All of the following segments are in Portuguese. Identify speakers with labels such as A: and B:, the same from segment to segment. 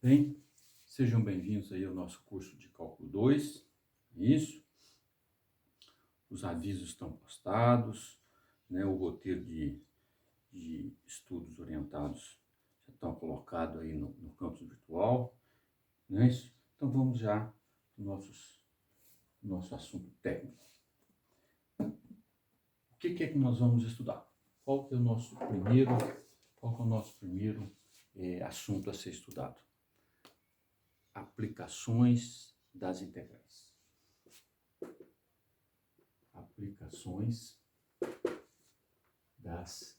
A: Bem, sejam bem-vindos aí ao nosso curso de Cálculo 2. Isso. Os avisos estão postados, né? O roteiro de estudos orientados já estão colocados aí no campus virtual, não é isso? Então vamos já para o nosso assunto técnico. O que é que nós vamos estudar? Qual que é o nosso primeiro assunto a ser estudado? Aplicações das integrais. Aplicações das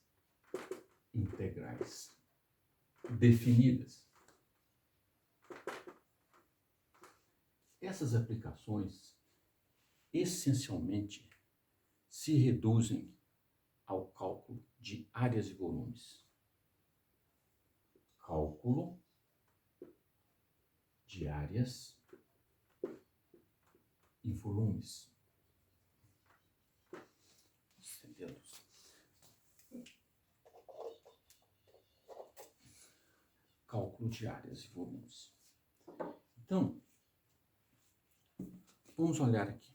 A: integrais definidas. Essas aplicações essencialmente se reduzem ao cálculo de áreas e volumes. Cálculo de áreas e volumes. Cálculo de áreas e volumes. Então, vamos olhar aqui.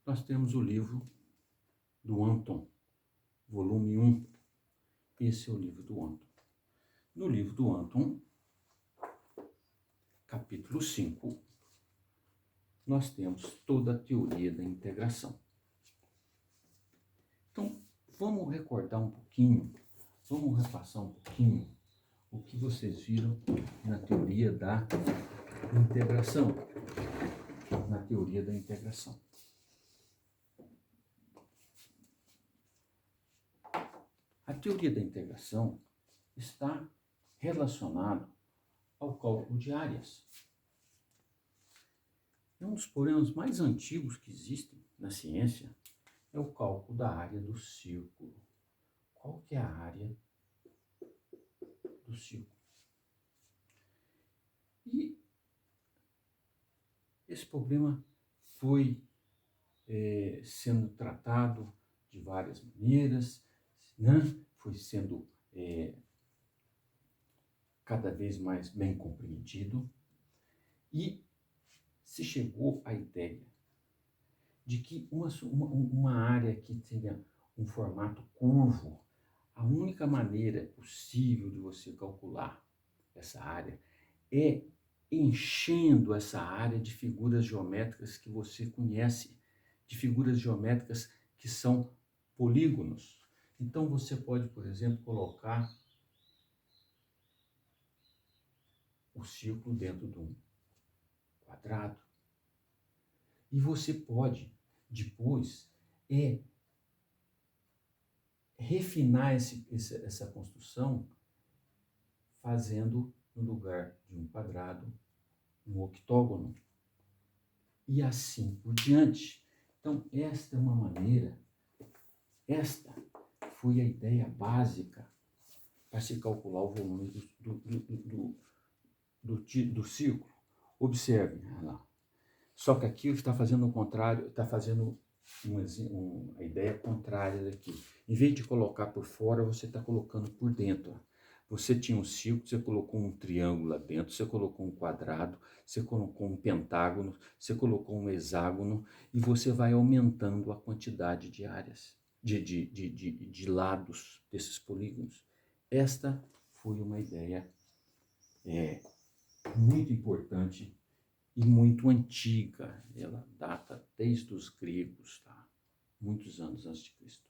A: Nós temos o livro do Anton, volume 1. Esse é o livro do Anton. No livro do Anton, capítulo 5, nós temos toda a teoria da integração. Então, vamos recordar um pouquinho, vamos repassar um pouquinho o que vocês viram na teoria da integração. Na teoria da integração. A teoria da integração está relacionada ao cálculo de áreas. Um dos problemas mais antigos que existem na ciência é o cálculo da área do círculo. Qual que é a área do círculo? E esse problema foi sendo tratado de várias maneiras, né? Foi sendo cada vez mais bem compreendido e se chegou à ideia de que uma área que tenha um formato curvo, a única maneira possível de você calcular essa área é enchendo essa área de figuras geométricas que você conhece, de figuras geométricas que são polígonos. Então você pode, por exemplo, colocar o círculo dentro de um quadrado. E você pode, depois, refinar essa construção fazendo, no lugar de um quadrado, um octógono. E assim por diante. Então, esta é uma maneira, esta foi a ideia básica para se calcular o volume do círculo. Observe, lá. Só que aqui está fazendo o contrário, está fazendo a ideia contrária daqui. Em vez de colocar por fora, você está colocando por dentro. Você tinha um círculo, você colocou um triângulo lá dentro, você colocou um quadrado, você colocou um pentágono, você colocou um hexágono e você vai aumentando a quantidade de áreas, de lados desses polígonos. Esta foi uma ideia muito importante e muito antiga. Ela data desde os gregos, tá? Muitos anos antes de Cristo.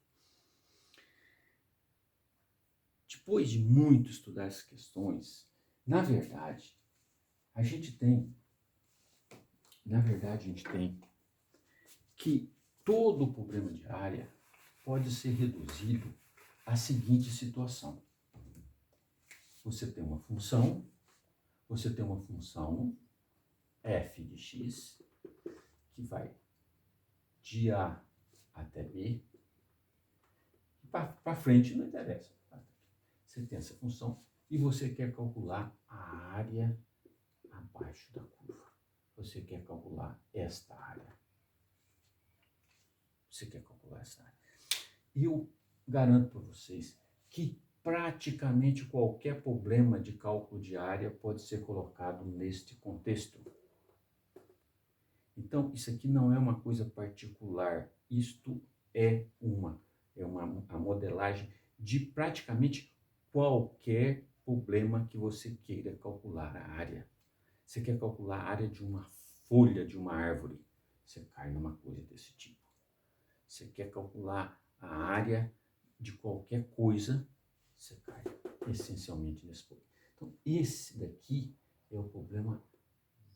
A: Depois de muito estudar essas questões, na verdade, a gente tem que todo o problema de área pode ser reduzido à seguinte situação. Você tem uma função f de x, que vai de A até B, para frente não interessa. Você tem essa função e você quer calcular a área abaixo da curva. Você quer calcular esta área. E eu garanto para vocês que praticamente qualquer problema de cálculo de área pode ser colocado neste contexto. Então, isso aqui não é uma coisa particular, isto é a modelagem de praticamente qualquer problema que você queira calcular a área. Você quer calcular a área de uma folha de uma árvore, você cai numa coisa desse tipo. Você quer calcular a área de qualquer coisa, você cai essencialmente nesse problema. Então, esse daqui é o problema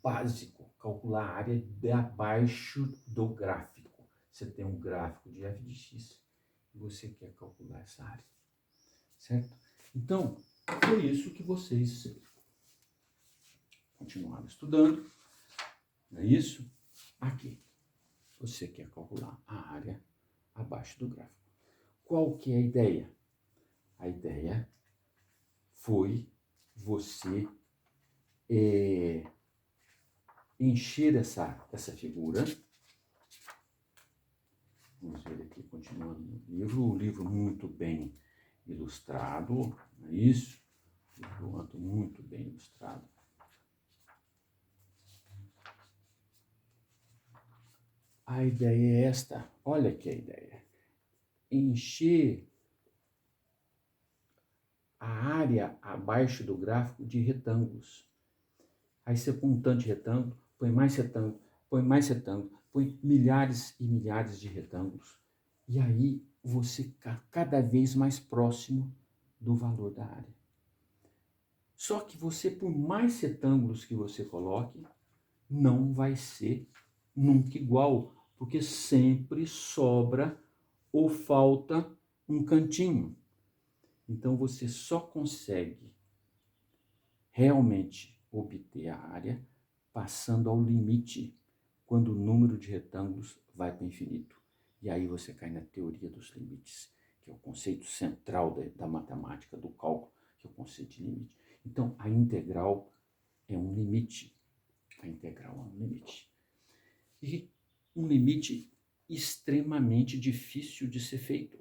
A: básico, calcular a área de abaixo do gráfico. Você tem um gráfico de f de x e você quer calcular essa área, certo? Então, foi isso que vocês continuaram estudando, não é isso? Aqui, você quer calcular a área abaixo do gráfico. Qual que é a ideia? A ideia foi você encher essa figura. Vamos ver aqui, continuando no livro. O livro muito bem ilustrado, não é isso? O livro muito bem ilustrado. A ideia é esta. Olha aqui a ideia. Encher a área abaixo do gráfico de retângulos. Aí você põe um tanto de retângulo, põe mais retângulo, põe mais retângulo, põe milhares e milhares de retângulos. E aí você fica cada vez mais próximo do valor da área. Só que você, por mais retângulos que você coloque, não vai ser nunca igual, porque sempre sobra ou falta um cantinho. Então você só consegue realmente obter a área passando ao limite quando o número de retângulos vai para o infinito. E aí você cai na teoria dos limites, que é o conceito central da matemática, do cálculo, que é o conceito de limite. Então, a integral é um limite. A integral é um limite. E um limite extremamente difícil de ser feito,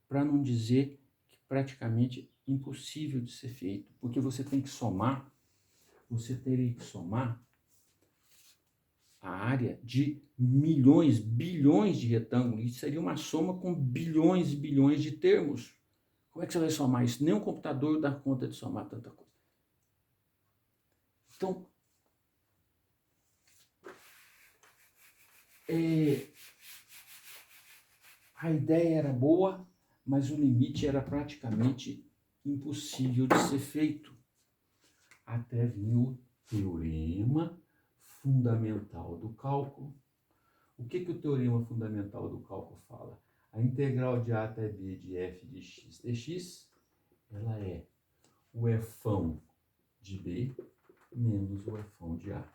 A: para não dizer que praticamente impossível de ser feito, porque você tem que somar, você teria que somar a área de milhões, bilhões de retângulos. Isso seria uma soma com bilhões e bilhões de termos. Como é que você vai somar isso? Nem um computador dá conta de somar tanta coisa. Então, a ideia era boa, mas o limite era praticamente impossível de ser feito. Até vir o teorema fundamental do cálculo. O que o teorema fundamental do cálculo fala? A integral de a até b de f de x dx, ela é o efão de b menos o efão de a.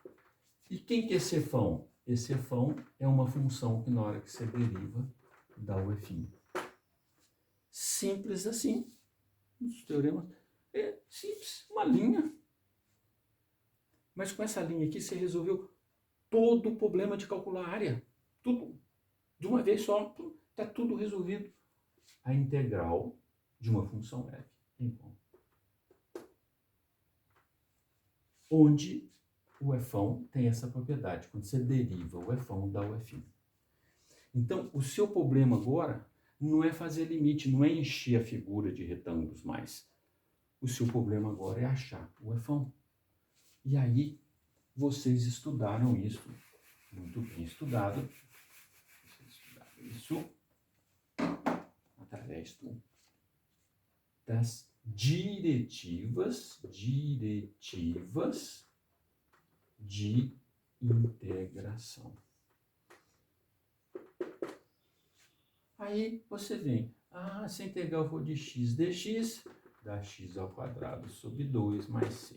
A: E quem que é esse efão? Esse efão é uma função que na hora que você deriva, dá o efinho. Simples assim. Os teoremas é simples, uma linha. Mas com essa linha aqui você resolveu todo o problema de calcular a área. Tudo. De uma vez só, está tudo resolvido. A integral de uma função f igual. Onde o efão tem essa propriedade. Quando você deriva o efão, dá o efinho. Então, o seu problema agora não é fazer limite, não é encher a figura de retângulos mais. O seu problema agora é achar o efão. E aí, vocês estudaram isso, muito bem estudado. Vocês estudaram isso através das diretivas de integração. Aí você vem, se a integral for de x dx, dá x ao quadrado sobre 2 mais c.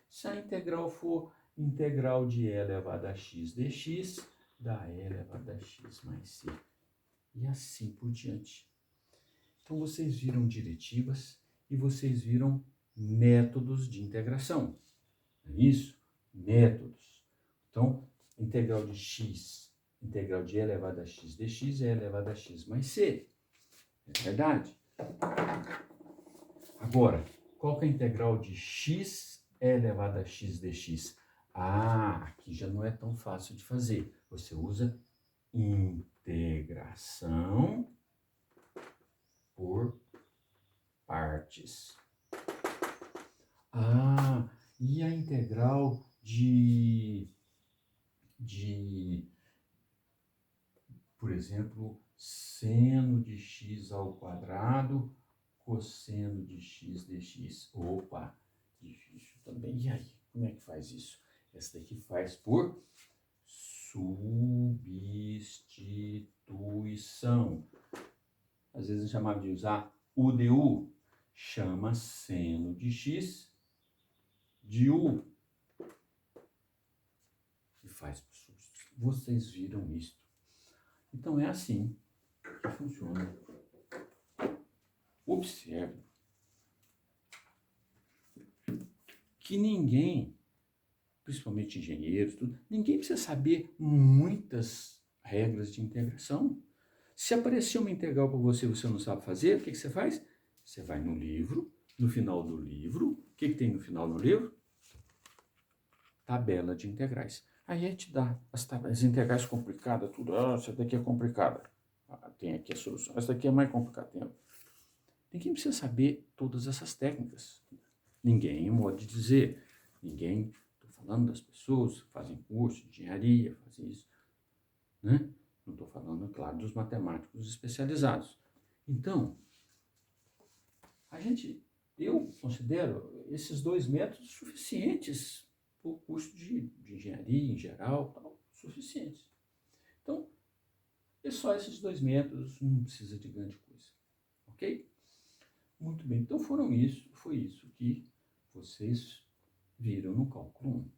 A: Se a integral for integral de e elevado a x dx, dá e elevado a x mais c. E assim por diante. Então, vocês viram diretivas e vocês viram métodos de integração. Não é isso? Métodos. Então, integral de x, integral de e elevado a x dx é elevado a x mais c. É verdade? Agora, qual que é a integral de x elevado a x dx? Aqui já não é tão fácil de fazer. Você usa integração por partes. E a integral por exemplo, seno de x ao quadrado, cosseno de x dx. Opa, difícil também. E aí, como é que faz isso? Essa daqui faz por substituição. Às vezes a gente chamava de usar UDU. Chama seno de x de u. E faz por substituição. Vocês viram isso? Então é assim que funciona. Observe que ninguém, principalmente engenheiros, ninguém precisa saber muitas regras de integração. Se aparecer uma integral para você e você não sabe fazer, o que você faz? Você vai no livro, no final do livro, o que tem no final do livro? Tabela de integrais. Aí a gente dá as integrais complicadas, tudo. Essa daqui é complicada. Tem aqui a solução. Essa daqui é mais complicada. Ninguém precisa saber todas essas técnicas. Ninguém, modo de dizer, ninguém, estou falando das pessoas que fazem curso de engenharia, fazem isso, né? Não estou falando, claro, dos matemáticos especializados. Então, eu considero esses 2 métodos suficientes para o curso de engenharia em geral, suficientes. Então, é só esses 2 métodos, não precisa de grande coisa, ok? Muito bem, então foi isso que vocês viram no cálculo 1.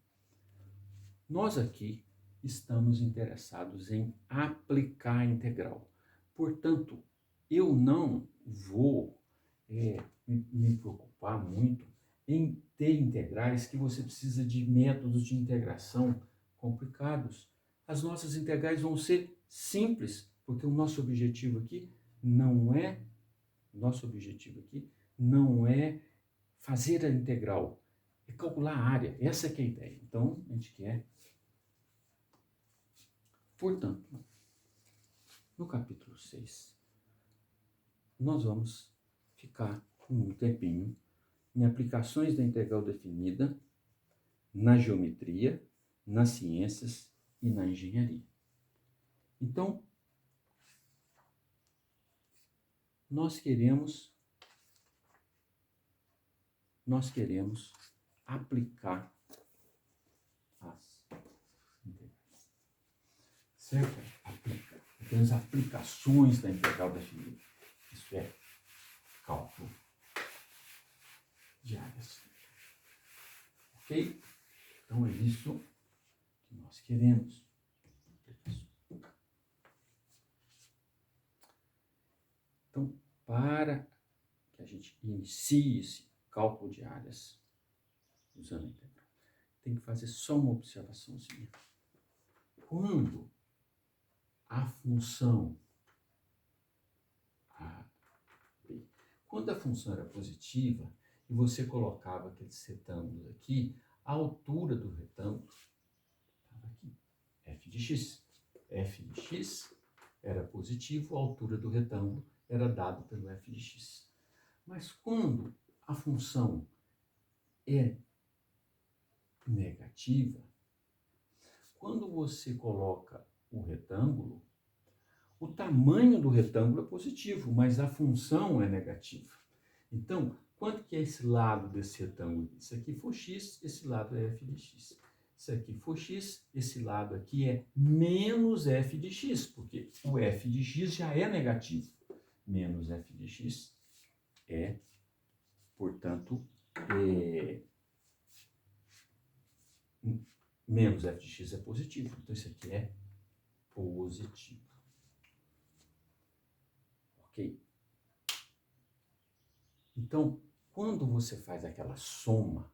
A: Nós aqui estamos interessados em aplicar a integral. Portanto, eu não vou me preocupar muito em ter integrais que você precisa de métodos de integração complicados. As nossas integrais vão ser simples, porque o nosso objetivo aqui não é fazer a integral, é calcular a área. Essa que é a ideia. Então, a gente quer. Portanto, no capítulo 6, nós vamos ficar um tempinho em aplicações da integral definida na geometria, nas ciências e na engenharia. Então, nós queremos aplicar as integrais. Certo? Então, as aplicações da integral definida. Isso é cálculo de áreas. Ok? Então, é isso que nós queremos. Então, para que a gente inicie esse cálculo de áreas usando a integral, tem que fazer só uma observaçãozinha. Quando a função era positiva e você colocava aqueles retângulos aqui, a altura do retângulo estava aqui, f de x. F de x era positivo, a altura do retângulo era dado pelo f de x. Mas quando a função é negativa, quando você coloca o retângulo, o tamanho do retângulo é positivo, mas a função é negativa. Então, quanto que é esse lado desse retângulo? Isso aqui for x, esse lado é f de x. Se aqui for x, esse lado aqui é menos f de x, porque o f de x já é negativo. Menos f de x é, portanto, menos f de x é positivo. Então, isso aqui é positivo. Ok? Então, quando você faz aquela soma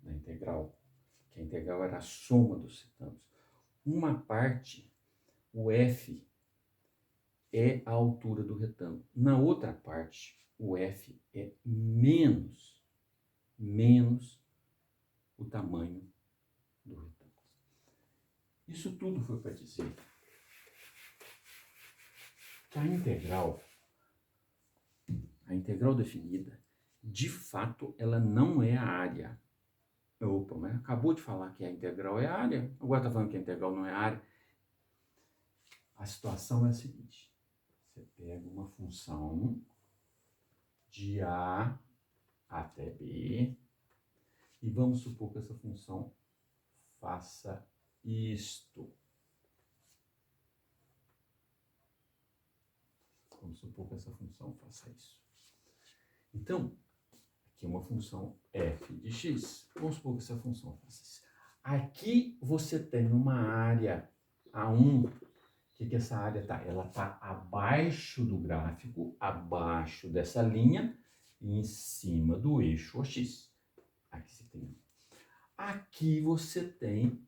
A: da integral, que a integral era a soma dos retângulos, uma parte, o f é a altura do retângulo. Na outra parte, o f é menos o tamanho do retângulo. Isso tudo foi para dizer que a integral definida, de fato, ela não é a área. Opa, mas acabou de falar que a integral é a área, agora está falando que a integral não é a área. A situação é a seguinte: você pega uma função de A até B e vamos supor que essa função faça isto. Vamos supor que essa função faça isso. Então, aqui é uma função f de x. Vamos supor que essa função faça isso. Aqui você tem uma área A1. O que essa área está? Ela está abaixo do gráfico, abaixo dessa linha, e em cima do eixo OX. Aqui você tem. Aqui você tem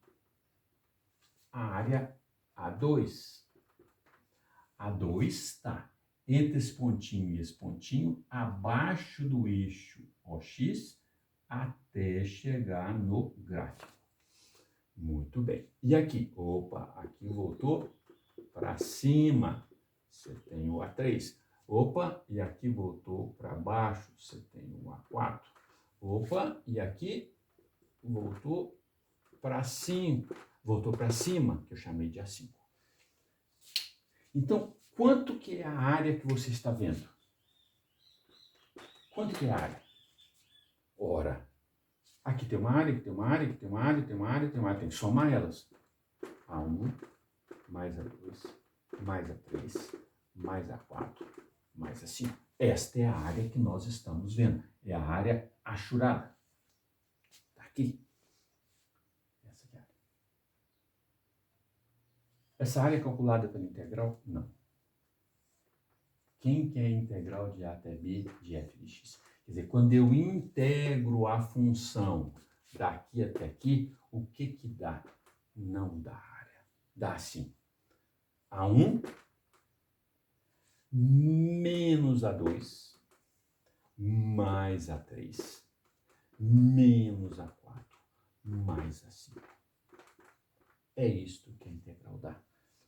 A: a área A2. A2 está entre esse pontinho e esse pontinho, abaixo do eixo OX, até chegar no gráfico. Muito bem. E aqui? Opa, aqui voltou para cima, você tem o A3. Opa, e aqui voltou para baixo, você tem o A4. Opa, e aqui voltou para 5, voltou para cima, que eu chamei de A5. Então, quanto que é a área que você está vendo? Quanto que é a área? Ora, aqui tem uma área, aqui tem uma área, aqui tem uma área, tem uma área, tem uma área, tem que somar elas. A1 mais A2 mais A3 mais A4 mais A5. Esta é a área que nós estamos vendo. É a área achurada. Está aqui. Essa aqui é a área. Essa área é calculada pela integral? Não. Quem quer a integral de A até B de f de x? Quer dizer, quando eu integro a função daqui até aqui, o que dá? Não dá área. Dá assim. A1 menos A2 mais A3 menos A4 mais A5. É isto que a integral dá.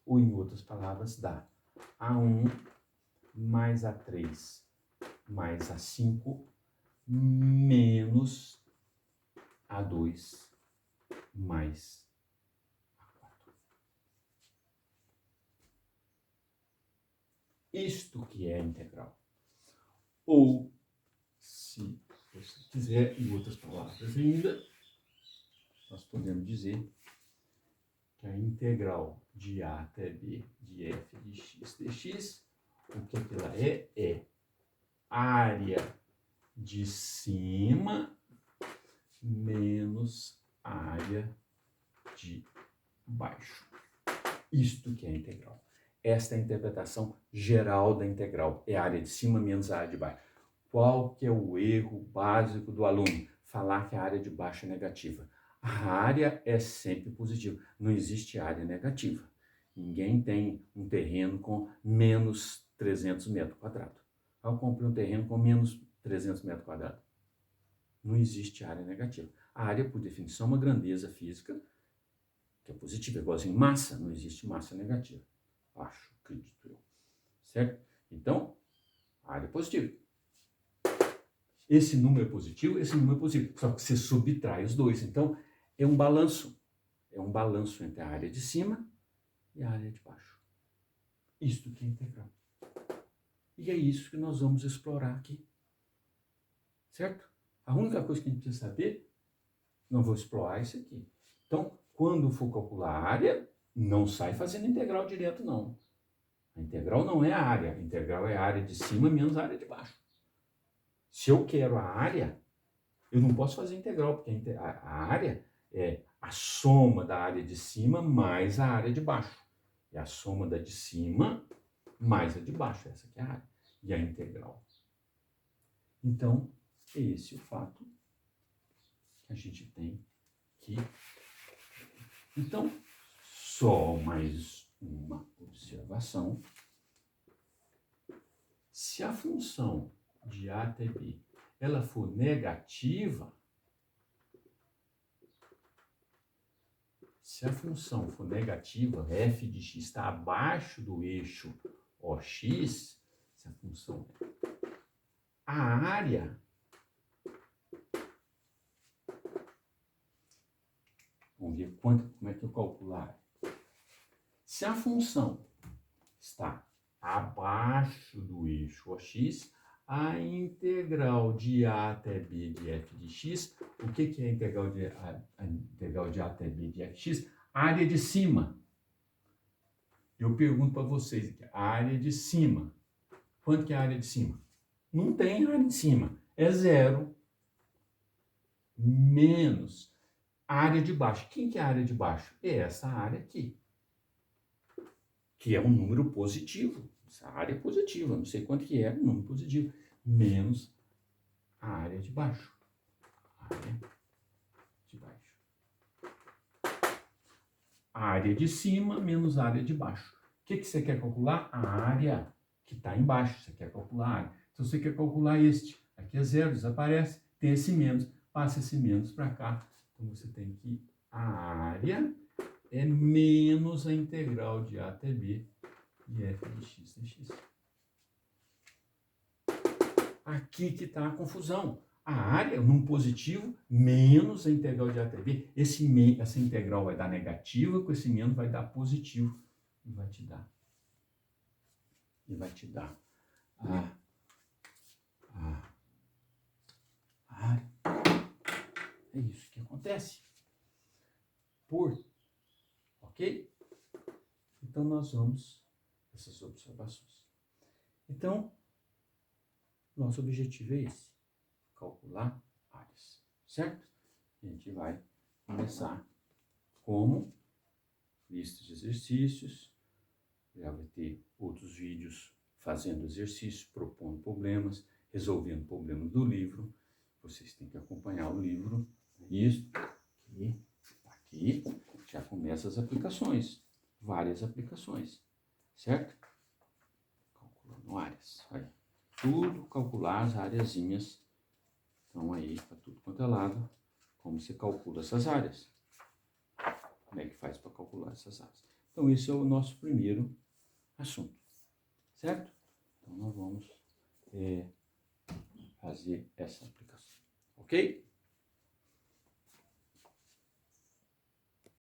A: Ou, em outras palavras, dá A1 mais A3 mais A5 menos A2 mais A4. Isto que é a integral. Ou, se você quiser, em outras palavras ainda, nós podemos dizer que a integral de A até B de f de x dx, o que ela é? É área de cima menos área de baixo. Isto que é a integral. Esta é a interpretação geral da integral. É a área de cima menos a área de baixo. Qual que é o erro básico do aluno? Falar que a área de baixo é negativa. A área é sempre positiva. Não existe área negativa. Ninguém tem um terreno com menos 300 metros quadrados. Eu comprei um terreno com menos 300 metros quadrados. Não existe área negativa. A área, por definição, é uma grandeza física que é positiva. É igualzinho massa, não existe massa negativa. Acho, acredito eu. Certo? Então, a área é positiva. Esse número é positivo, esse número é positivo. Só que você subtrai os dois. Então, é um balanço. É um balanço entre a área de cima e a área de baixo. Isto que é integral. E é isso que nós vamos explorar aqui. Certo? A única coisa que a gente precisa saber, não vou explorar isso aqui. Então, quando for calcular a área, não sai fazendo integral direto, não. A integral não é a área. A integral é a área de cima menos a área de baixo. Se eu quero a área, eu não posso fazer integral, porque a área é a soma da área de cima mais a área de baixo. É a soma da de cima mais a de baixo. Essa aqui é a área. E a integral. Então, é esse o fato que a gente tem que... Então, só mais uma observação. Se a função de A até B, ela for negativa, se a função for negativa, f de x está abaixo do eixo OX, se a função a área, vamos ver como é que eu calculo a área. Se a função está abaixo do eixo OX, a integral de A até B de f de x, o que é a integral de A até B de f de x? A área de cima. Eu pergunto para vocês aqui, a área de cima. Quanto que é a área de cima? Não tem área de cima. É 0 menos a área de baixo. Quem que é a área de baixo? É essa área aqui, que é um número positivo. Essa área é positiva, não sei quanto que é, um número positivo. Menos a área de baixo. Área de baixo. A área de cima menos a área de baixo. O que você quer calcular? A área que está embaixo. Você quer calcular a área. Então, você quer calcular este. Aqui é 0, desaparece. Tem esse menos. Passa esse menos para cá. Então, você tem que a área é menos a integral de A até B de f de x dx. Aqui que está a confusão. A área, num positivo, menos a integral de A até B. Essa integral vai dar negativa, com esse menos vai dar positivo. E vai te dar a área. É isso que acontece. Ok? Então, nós vamos essas observações. Então, nosso objetivo é esse. Calcular áreas, certo? A gente vai começar como lista de exercícios, já vai ter outros vídeos fazendo exercícios, propondo problemas, resolvendo problemas do livro. Vocês têm que acompanhar o livro. Isso, aqui já começa as aplicações, várias aplicações, certo? Calculando áreas, aí, tudo calcular as areazinhas. Então aí, para tudo quanto é lado, como você calcula essas áreas. Como é que faz para calcular essas áreas? Então, esse é o nosso primeiro assunto, certo? Então, nós vamos fazer essa aplicação, ok?